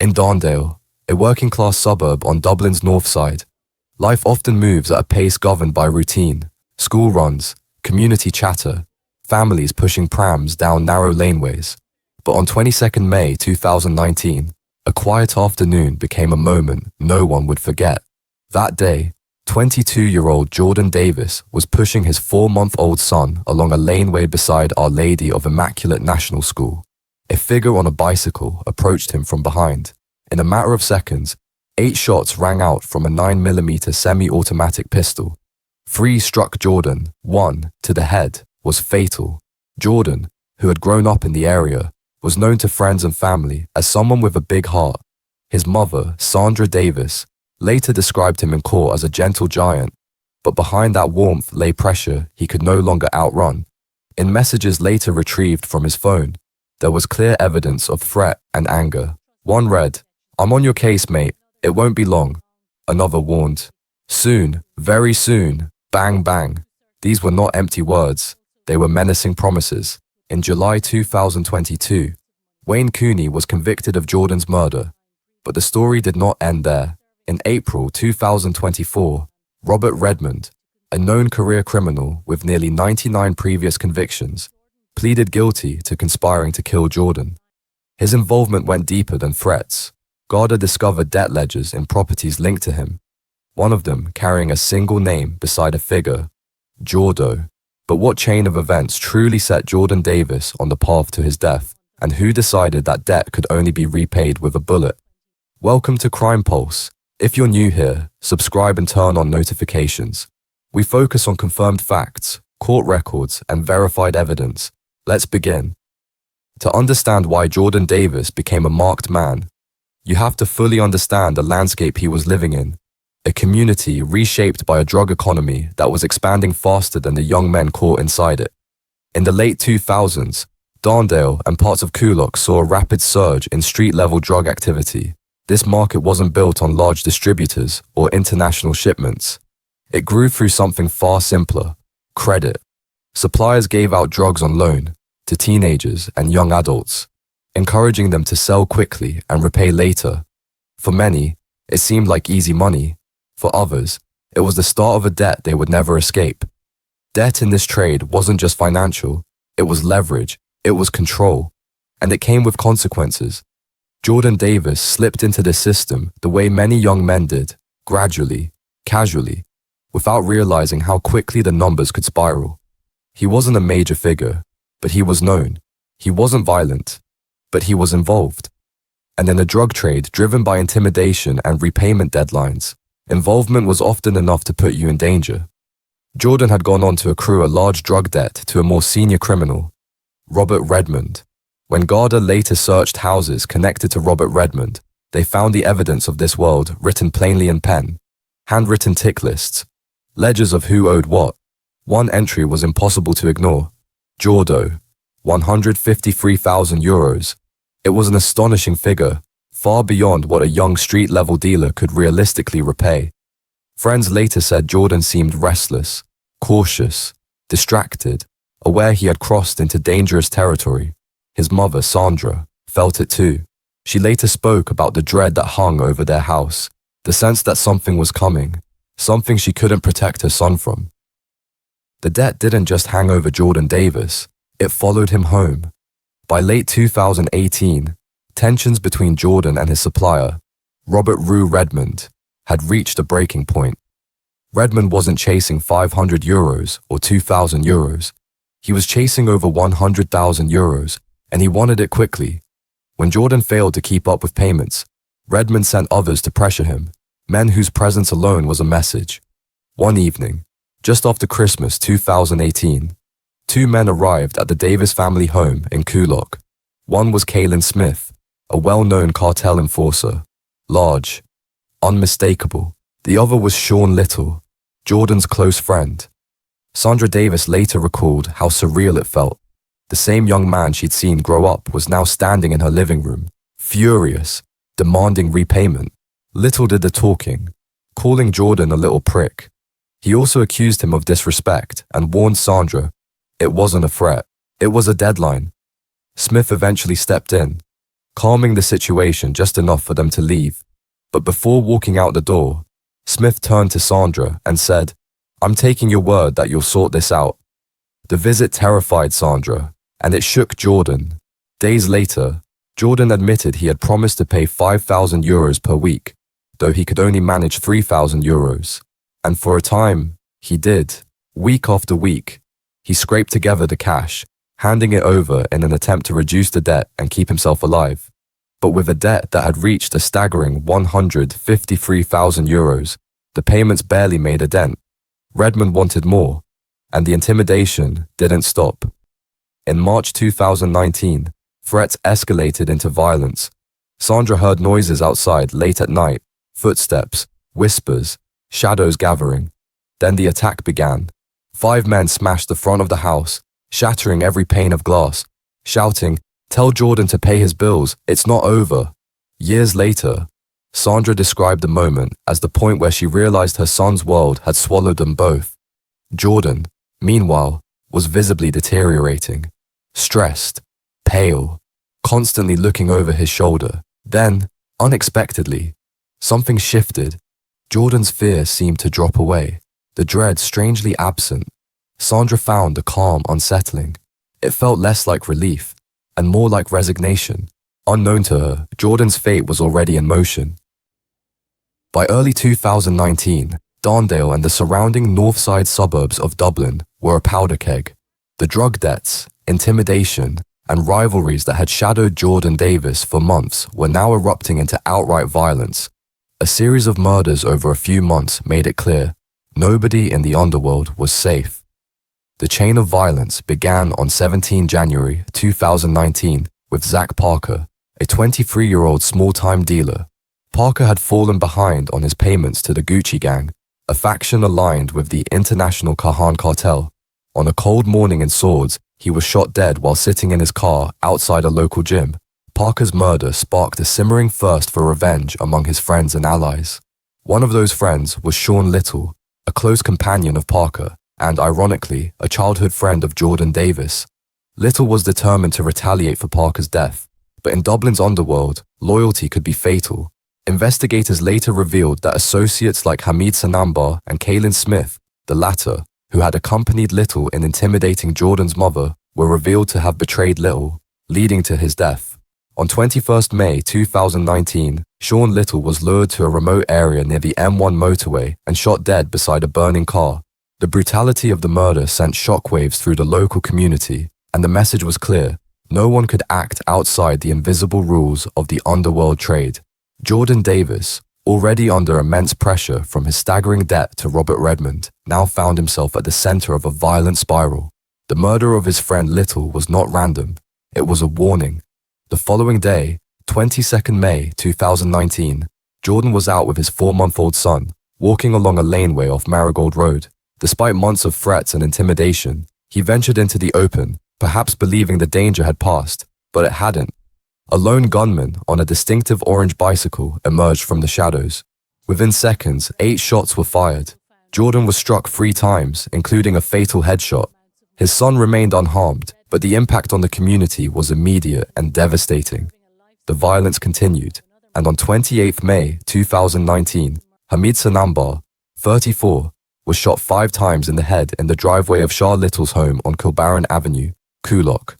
In Darndale, a working-class suburb on Dublin's north side, life often moves at a pace governed by routine, school runs, community chatter, families pushing prams down narrow laneways. But on 22nd May 2019, a quiet afternoon became a moment no one would forget. That day, 22-year-old Jordan Davis was pushing his 4-month-old son along a laneway beside Our Lady of Immaculate National School. A figure on a bicycle approached him from behind. In a matter of seconds, 8 shots rang out from a 9mm semi-automatic pistol. 3 struck Jordan, 1, to the head, was fatal. Jordan, who had grown up in the area, was known to friends and family as someone with a big heart. His mother, Sandra Davis, later described him in court as a gentle giant, but behind that warmth lay pressure he could no longer outrun. In messages later retrieved from his phone, there was clear evidence of threat and anger. One read, "I'm on your case, mate. It won't be long." Another warned, "Soon, very soon, bang bang." These were not empty words, they were menacing promises. In July 2022, Wayne Cooney was convicted of Jordan's murder, but the story did not end there. In April 2024, Robert Redmond, a known career criminal with nearly 99 previous convictions, pleaded guilty to conspiring to kill Jordan. His involvement went deeper than threats. Garda discovered debt ledgers in properties linked to him, one of them carrying a single name beside a figure, Jordo. But what chain of events truly set Jordan Davis on the path to his death, and who decided that debt could only be repaid with a bullet? Welcome to Crime Pulse. If you're new here, subscribe and turn on notifications. We focus on confirmed facts, court records, and verified evidence. Let's begin. To understand why Jordan Davis became a marked man, you have to fully understand the landscape he was living in, a community reshaped by a drug economy that was expanding faster than the young men caught inside it. In the late 2000s, Darndale and parts of Coolock saw a rapid surge in street-level drug activity. This market wasn't built on large distributors or international shipments. It grew through something far simpler: credit. Suppliers gave out drugs on loan to teenagers and young adults, encouraging them to sell quickly and repay later. For many, it seemed like easy money. For others, it was the start of a debt they would never escape. Debt in this trade wasn't just financial, it was leverage, it was control, and it came with consequences. Jordan Davis slipped into this system the way many young men did, gradually, casually, without realizing how quickly the numbers could spiral. He wasn't a major figure, but he was known. He wasn't violent, but he was involved. And in a drug trade driven by intimidation and repayment deadlines, involvement was often enough to put you in danger. Jordan had gone on to accrue a large drug debt to a more senior criminal, Robert Redmond. When Garda later searched houses connected to Robert Redmond, they found the evidence of this world written plainly in pen. Handwritten tick lists, ledgers of who owed what. One entry was impossible to ignore. Jordo, €153,000. It was an astonishing figure, far beyond what a young street-level dealer could realistically repay. Friends later said Jordan seemed restless, cautious, distracted, aware he had crossed into dangerous territory. His mother, Sandra, felt it too. She later spoke about the dread that hung over their house, the sense that something was coming, something she couldn't protect her son from. The debt didn't just hang over Jordan Davis, it followed him home. By late 2018, tensions between Jordan and his supplier, Robert Redmond, had reached a breaking point. Redmond wasn't chasing €500 or €2,000. He was chasing over €100,000, and he wanted it quickly. When Jordan failed to keep up with payments, Redmond sent others to pressure him, men whose presence alone was a message. One evening, just after Christmas 2018, 2 men arrived at the Davis family home in Coolock. One was Kalen Smith, a well-known cartel enforcer, large, unmistakable. The other was Sean Little, Jordan's close friend. Sandra Davis later recalled how surreal it felt. The same young man she'd seen grow up was now standing in her living room, furious, demanding repayment. Little did the talking, calling Jordan a little prick. He also accused him of disrespect and warned Sandra it wasn't a threat, it was a deadline. Smith eventually stepped in. calming the situation just enough for them to leave. But before walking out the door, Smith turned to Sandra and said, "I'm taking your word that you'll sort this out." The visit terrified Sandra, and it shook Jordan. Days later, Jordan admitted he had promised to pay €5,000 per week, though he could only manage €3,000. And for a time, he did. Week after week, he scraped together the cash, handing it over in an attempt to reduce the debt and keep himself alive. But with a debt that had reached a staggering €153,000, the payments barely made a dent. Redmond wanted more, and the intimidation didn't stop. In March 2019, threats escalated into violence. Sandra heard noises outside late at night, footsteps, whispers, shadows gathering. Then the attack began. 5 men smashed the front of the house, shattering every pane of glass, shouting, "Tell Jordan to pay his bills, it's not over." Years later, Sandra described the moment as the point where she realized her son's world had swallowed them both. Jordan, meanwhile, was visibly deteriorating, stressed, pale, constantly looking over his shoulder. Then, unexpectedly, something shifted. Jordan's fear seemed to drop away, the dread strangely absent. Sandra found the calm unsettling. It felt less like relief, and more like resignation. Unknown to her, Jordan's fate was already in motion. By early 2019, Darndale and the surrounding north side suburbs of Dublin were a powder keg. The drug debts, intimidation, and rivalries that had shadowed Jordan Davis for months were now erupting into outright violence. A series of murders over a few months made it clear nobody in the underworld was safe. The chain of violence began on 17 January 2019 with Zach Parker, a 23-year-old small-time dealer. Parker had fallen behind on his payments to the Gucci Gang, a faction aligned with the international Kahan cartel. On a cold morning in Swords, he was shot dead while sitting in his car outside a local gym. Parker's murder sparked a simmering thirst for revenge among his friends and allies. One of those friends was Sean Little, a close companion of Parker, and ironically, a childhood friend of Jordan Davis. Little was determined to retaliate for Parker's death, but in Dublin's underworld, loyalty could be fatal. Investigators later revealed that associates like Hamid Sanambar and Kaylin Smith, the latter, who had accompanied Little in intimidating Jordan's mother, were revealed to have betrayed Little, leading to his death. On 21st May 2019, Sean Little was lured to a remote area near the M1 motorway and shot dead beside a burning car. The brutality of the murder sent shockwaves through the local community, and the message was clear: no one could act outside the invisible rules of the underworld trade. Jordan Davis, already under immense pressure from his staggering debt to Robert Redmond, now found himself at the center of a violent spiral. The murder of his friend Little was not random. It was a warning. The following day, 22nd May 2019, Jordan was out with his 4-month-old son, walking along a laneway off Marigold Road. Despite months of threats and intimidation, he ventured into the open, perhaps believing the danger had passed, but it hadn't. A lone gunman on a distinctive orange bicycle emerged from the shadows. Within seconds, 8 shots were fired. Jordan was struck 3 times, including a fatal headshot. His son remained unharmed, but the impact on the community was immediate and devastating. The violence continued, and on 28th May 2019, Hamid Sanambar, 34, was shot 5 times in the head in the driveway of Shah Little's home on Kilbarron Avenue, Coolock.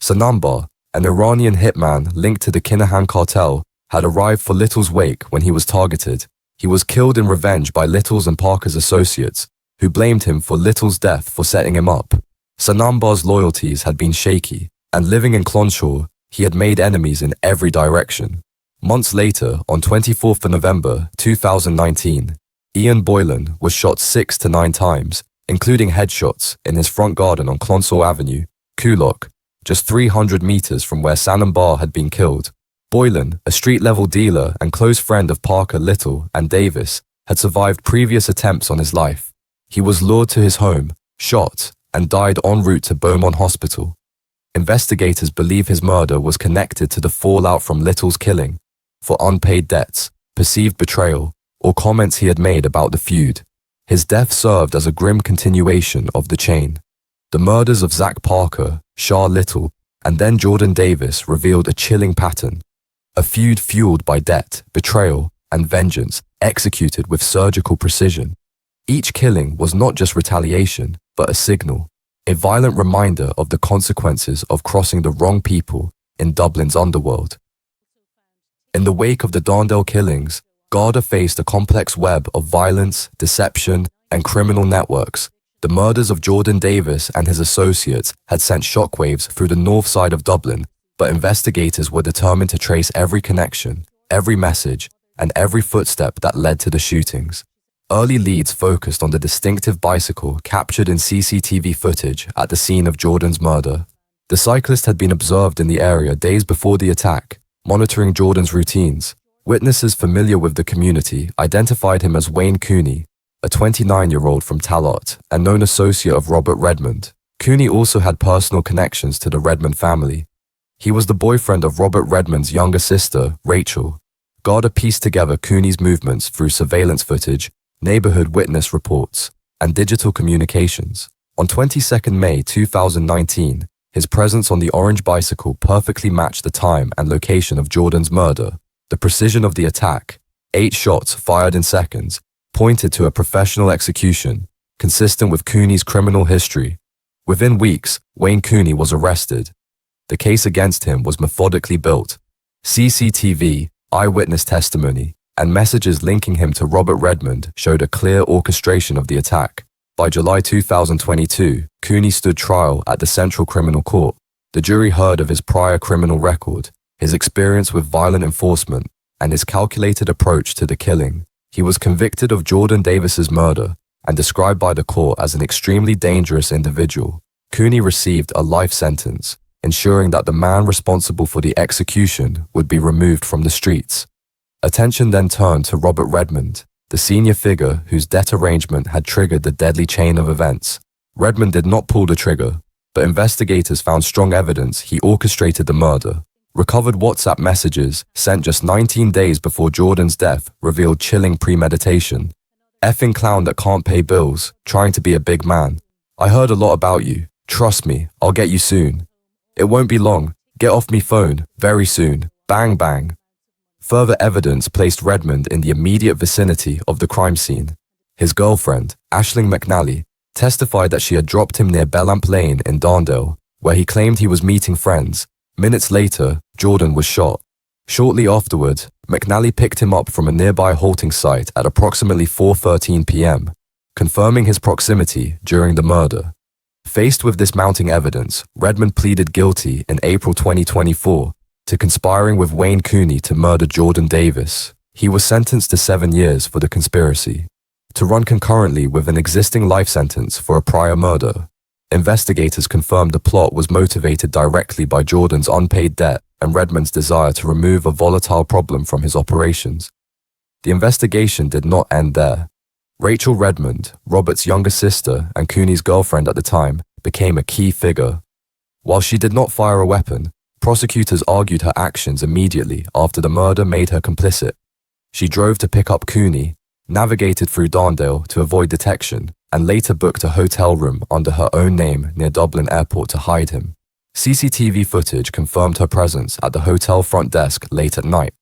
Sanambar, an Iranian hitman linked to the Kinahan cartel, had arrived for Little's wake when he was targeted. He was killed in revenge by Little's and Parker's associates, who blamed him for Little's death for setting him up. Sanambar's loyalties had been shaky, and living in Clonshaw, he had made enemies in every direction. Months later, on 24th of November 2019, Ian Boylan was shot 6 to 9 times, including headshots, in his front garden on Clonshaw Avenue, Coolock, just 300 meters from where Sanambar had been killed. Boylan, a street-level dealer and close friend of Parker, Little, and Davis, had survived previous attempts on his life. He was lured to his home, shot, and died en route to Beaumont Hospital. Investigators believe his murder was connected to the fallout from Little's killing, for unpaid debts, perceived betrayal, or comments he had made about the feud. His death served as a grim continuation of the chain. The murders of Zach Parker, Shah Little, and then Jordan Davis revealed a chilling pattern. a feud fueled by debt, betrayal, and vengeance, executed with surgical precision. Each killing was not just retaliation, but a signal, a violent reminder of the consequences of crossing the wrong people in Dublin's underworld. In the wake of the Darndale killings, Garda faced a complex web of violence, deception, and criminal networks. The murders of Jordan Davis and his associates had sent shockwaves through the north side of Dublin, but investigators were determined to trace every connection, every message, and every footstep that led to the shootings. Early leads focused on the distinctive bicycle captured in CCTV footage at the scene of Jordan's murder. The cyclist had been observed in the area days before the attack, monitoring Jordan's routines. Witnesses familiar with the community identified him as Wayne Cooney, a 29-year-old from Talot and known associate of Robert Redmond. Cooney also had personal connections to the Redmond family. He was the boyfriend of Robert Redmond's younger sister, Rachel. Garda pieced together Cooney's movements through surveillance footage, neighborhood witness reports, and digital communications. On 22 May 2019, his presence on the orange bicycle perfectly matched the time and location of Jordan's murder. The precision of the attack, 8 shots fired in seconds, pointed to a professional execution, consistent with Cooney's criminal history. Within weeks, Wayne Cooney was arrested. The case against him was methodically built. CCTV, eyewitness testimony, and messages linking him to Robert Redmond showed a clear orchestration of the attack. By July 2022, Cooney stood trial at the Central Criminal Court. The jury heard of his prior criminal record, his experience with violent enforcement, and his calculated approach to the killing. He was convicted of Jordan Davis's murder and described by the court as an extremely dangerous individual. Cooney received a life sentence, ensuring that the man responsible for the execution would be removed from the streets. Attention then turned to Robert Redmond, the senior figure whose debt arrangement had triggered the deadly chain of events. Redmond did not pull the trigger, but investigators found strong evidence he orchestrated the murder. Recovered WhatsApp messages sent just 19 days before Jordan's death revealed chilling premeditation. Effing clown that can't pay bills, trying to be a big man. I heard a lot about you. Trust me, I'll get you soon. It won't be long. Get off me phone, very soon. Bang bang. Further evidence placed Redmond in the immediate vicinity of the crime scene. His girlfriend, Aisling McNally, testified that she had dropped him near Bellamp Lane in Darndale, where he claimed he was meeting friends. Minutes later, Jordan was shot. Shortly afterward, McNally picked him up from a nearby halting site at approximately 4:13 p.m., confirming his proximity during the murder. Faced with this mounting evidence, Redmond pleaded guilty in April 2024 to conspiring with Wayne Cooney to murder Jordan Davis. He was sentenced to 7 years for the conspiracy, to run concurrently with an existing life sentence for a prior murder. Investigators confirmed the plot was motivated directly by Jordan's unpaid debt and Redmond's desire to remove a volatile problem from his operations. The investigation did not end there. Rachel Redmond, Robert's younger sister and Cooney's girlfriend at the time, became a key figure. While she did not fire a weapon, prosecutors argued her actions immediately after the murder made her complicit. She drove to pick up Cooney, navigated through Darndale to avoid detection, and later booked a hotel room under her own name near Dublin Airport to hide him. CCTV footage confirmed her presence at the hotel front desk late at night.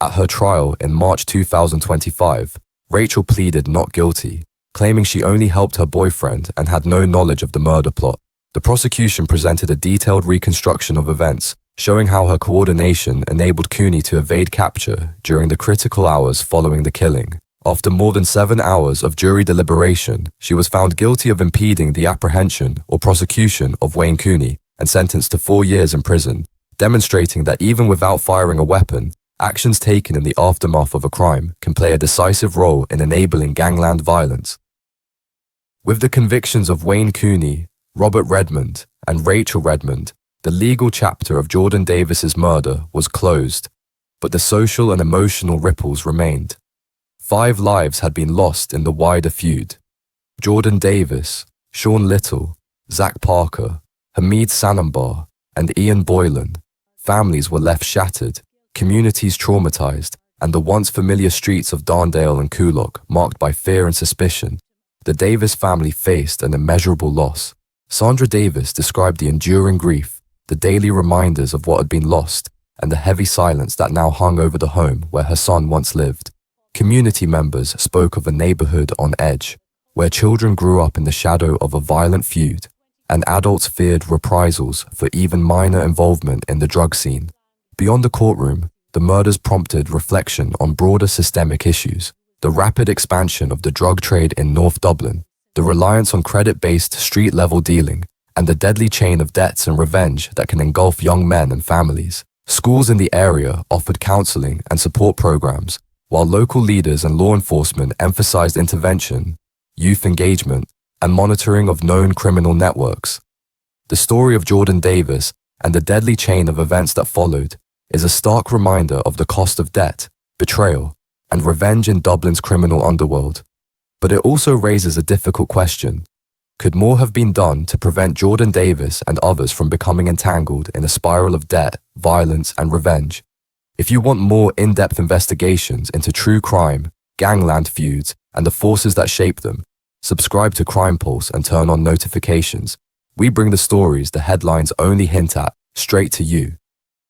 At her trial in March 2025, Rachel pleaded not guilty, claiming she only helped her boyfriend and had no knowledge of the murder plot. The prosecution presented a detailed reconstruction of events, showing how her coordination enabled Cooney to evade capture during the critical hours following the killing. After more than 7 hours of jury deliberation, she was found guilty of impeding the apprehension or prosecution of Wayne Cooney and sentenced to 4 years in prison, demonstrating that even without firing a weapon, actions taken in the aftermath of a crime can play a decisive role in enabling gangland violence. With the convictions of Wayne Cooney, Robert Redmond, and Rachel Redmond, the legal chapter of Jordan Davis's murder was closed, but the social and emotional ripples remained. 5 lives had been lost in the wider feud. Jordan Davis, Sean Little, Zach Parker, Hamid Sanambar, and Ian Boylan. Families were left shattered, communities traumatized, and the once familiar streets of Darndale and Coolock marked by fear and suspicion. The Davis family faced an immeasurable loss. Sandra Davis described the enduring grief, the daily reminders of what had been lost, and the heavy silence that now hung over the home where her son once lived. Community members spoke of a neighborhood on edge, where children grew up in the shadow of a violent feud, and adults feared reprisals for even minor involvement in the drug scene. Beyond the courtroom, the murders prompted reflection on broader systemic issues: the rapid expansion of the drug trade in North Dublin, the reliance on credit-based street-level dealing, and the deadly chain of debts and revenge that can engulf young men and families. Schools in the area offered counseling and support programs, while local leaders and law enforcement emphasized intervention, youth engagement, and monitoring of known criminal networks. The story of Jordan Davis and the deadly chain of events that followed is a stark reminder of the cost of debt, betrayal, and revenge in Dublin's criminal underworld. But it also raises a difficult question. Could more have been done to prevent Jordan Davis and others from becoming entangled in a spiral of debt, violence, and revenge? If you want more in-depth investigations into true crime, gangland feuds, and the forces that shape them, subscribe to Crime Pulse and turn on notifications. We bring the stories the headlines only hint at straight to you.